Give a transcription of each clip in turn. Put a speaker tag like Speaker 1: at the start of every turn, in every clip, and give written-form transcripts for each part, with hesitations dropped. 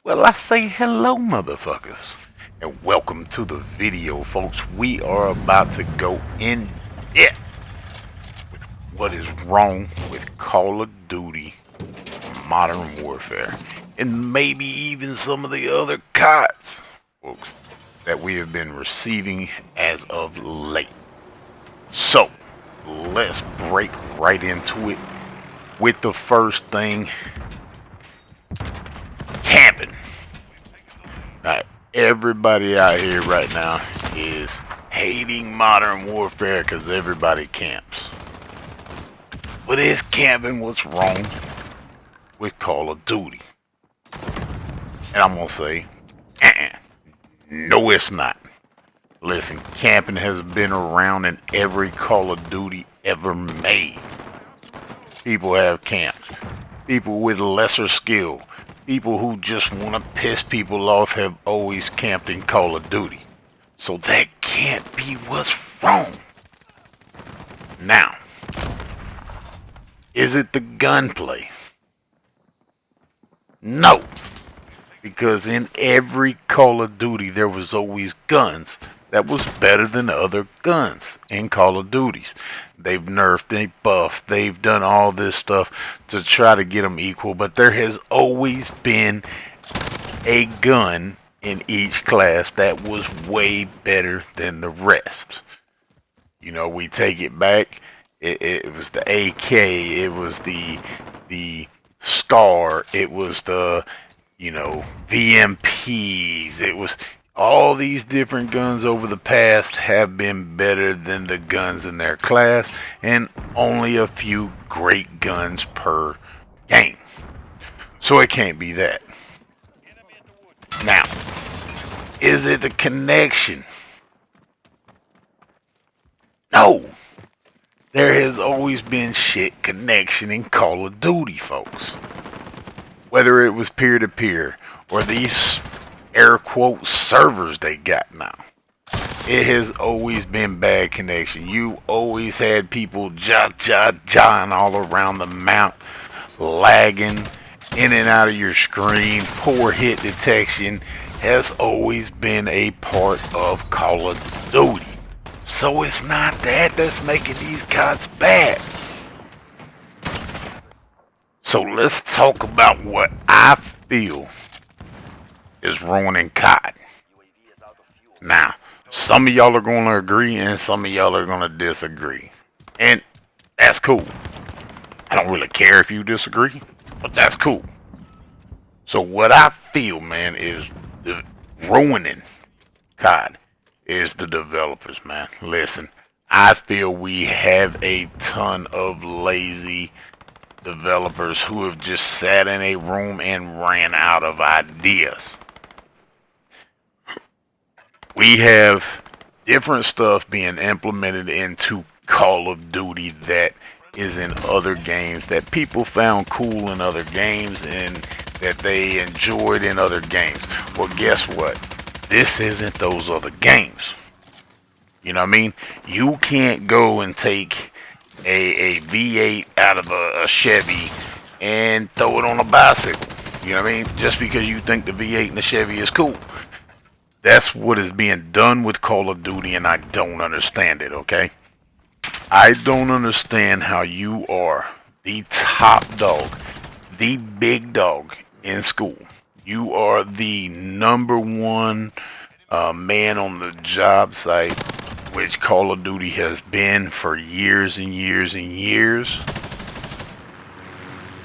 Speaker 1: Well, I say hello, motherfuckers, and welcome to the video, folks. We are about to go in depth with what is wrong with Call of Duty Modern Warfare, and maybe even some of the other CODs, folks, that we have been receiving as of late. So, let's break right into it with the first thing, camping. Now, everybody out here right now is hating Modern Warfare because everybody camps. But is camping what's wrong with Call of Duty? And I'm going to say, no it's not. Listen, camping has been around in every Call of Duty ever made. People have camped. People with lesser skill. People who just want to piss people off have always camped in Call of Duty. So that can't be what's wrong. Now, is it the gunplay? No. Because in every Call of Duty there was always guns that was better than other guns in Call of Duties. They've nerfed, they buffed, they've done all this stuff to try to get them equal, but there has always been a gun in each class that was way better than the rest. You know, we take it back. It was the AK, it was the SCAR, it was the VMPs, it was all these different guns over the past have been better than the guns in their class, and only a few great guns per game. So it can't be that. Now, is it the connection? No. There has always been shit connection in Call of Duty, folks. Whether it was peer-to-peer or these air quote servers they got now. It has always been bad connection. You always had people jawing all around the map, lagging in and out of your screen. Poor hit detection has always been a part of Call of Duty. So it's not that that's making these CODs bad. So let's talk about what I feel is ruining COD. Now, some of y'all are going to agree and some of y'all are going to disagree. And that's cool. I don't really care if you disagree, but that's cool. So what I feel, man, is the ruining COD is the developers, man. Listen, I feel we have a ton of lazy developers who have just sat in a room and ran out of ideas. We have different stuff being implemented into Call of Duty that is in other games that people found cool in other games and that they enjoyed in other games. Well, guess what? This isn't those other games. You know what I mean? You can't go and take a V8 out of a Chevy and throw it on a bicycle. You know what I mean? Just because you think the V8 and the Chevy is cool. That's what is being done with Call of Duty, and I don't understand it, okay? I don't understand how you are the top dog, the big dog in school. You are the number one man on the job site, which Call of Duty has been for years and years and years.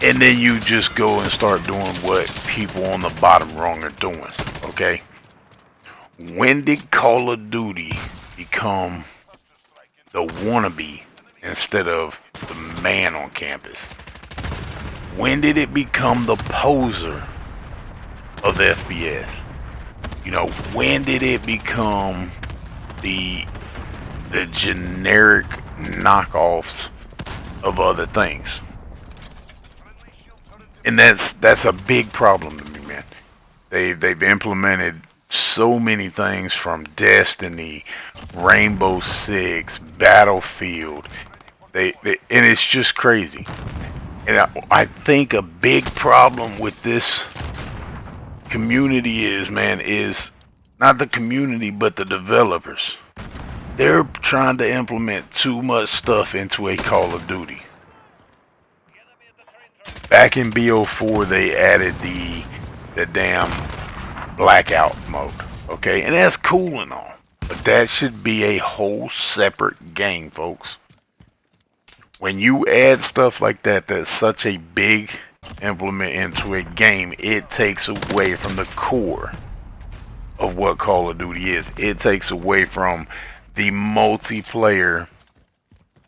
Speaker 1: And then you just go and start doing what people on the bottom rung are doing, okay? When did Call of Duty become the wannabe instead of the man on campus? When did it become the poser of the FPS? You know, when did it become the generic knockoffs of other things? And that's a big problem to me, man. They've implemented so many things from Destiny, Rainbow Six, Battlefield. And it's just crazy. And I think a big problem with this community is, man, is not the community, but the developers. They're trying to implement too much stuff into a Call of Duty. Back in BO4, they added the damn blackout mode, okay, and that's cool and all, but that should be a whole separate game, folks. When you add stuff like that, that's such a big implement into a game, it takes away from the core of what Call of Duty is. It takes away from the multiplayer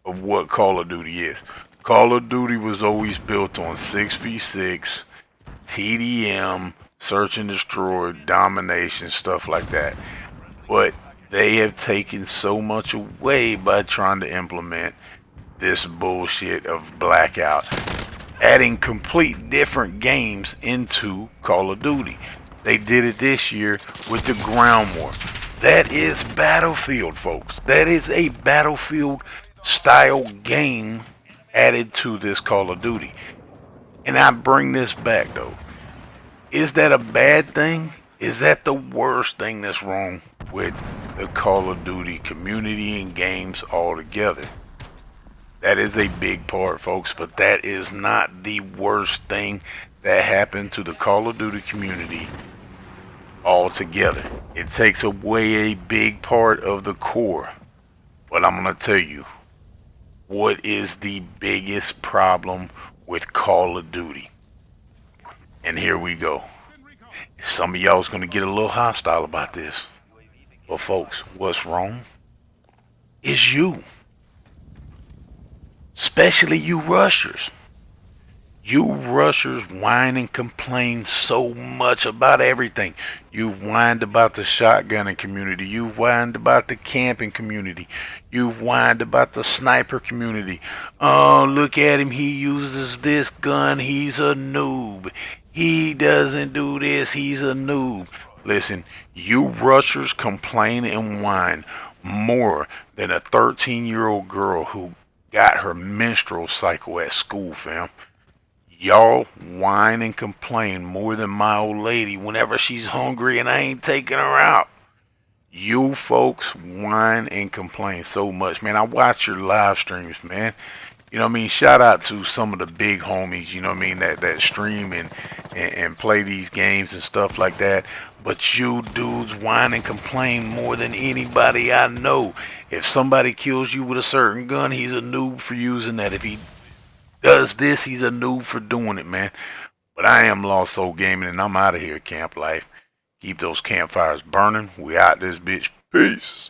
Speaker 1: of what Call of Duty is. Call of Duty was always built on 6v6, TDM, search and destroy, domination, stuff like that. But they have taken so much away by trying to implement this bullshit of blackout, adding complete different games into Call of Duty. They did it this year with the ground war. That is Battlefield, folks. That is a Battlefield style game added to this Call of Duty. And I bring this back though. Is that a bad thing? Is that the worst thing that's wrong with the Call of Duty community and games altogether? That is a big part, folks, but that is not the worst thing that happened to the Call of Duty community altogether. It takes away a big part of the core. But I'm going to tell you, what is the biggest problem with Call of Duty? And here we go. Some of y'all's going to get a little hostile about this. But folks, what's wrong is you. Especially you rushers. You rushers whine and complain so much about everything. You've whined about the shotgunning community. You've whined about the camping community. You've whined about the sniper community. Oh, look at him. He uses this gun. He's a noob. He doesn't do this. He's a noob. Listen, you rushers complain and whine more than a 13-year-old girl who got her menstrual cycle at school, fam. Y'all whine and complain more than my old lady whenever she's hungry and I ain't taking her out. You folks whine and complain so much, man. I watch your live streams, man. You know what I mean? Shout out to some of the big homies, you know what I mean, that stream and play these games and stuff like that. But you dudes whine and complain more than anybody I know. If somebody kills you with a certain gun, he's a noob for using that. If he does this, he's a noob for doing it, man. But I am Lost Soul Gaming, and I'm out of here, Camp Life. Keep those campfires burning. We out this bitch. Peace.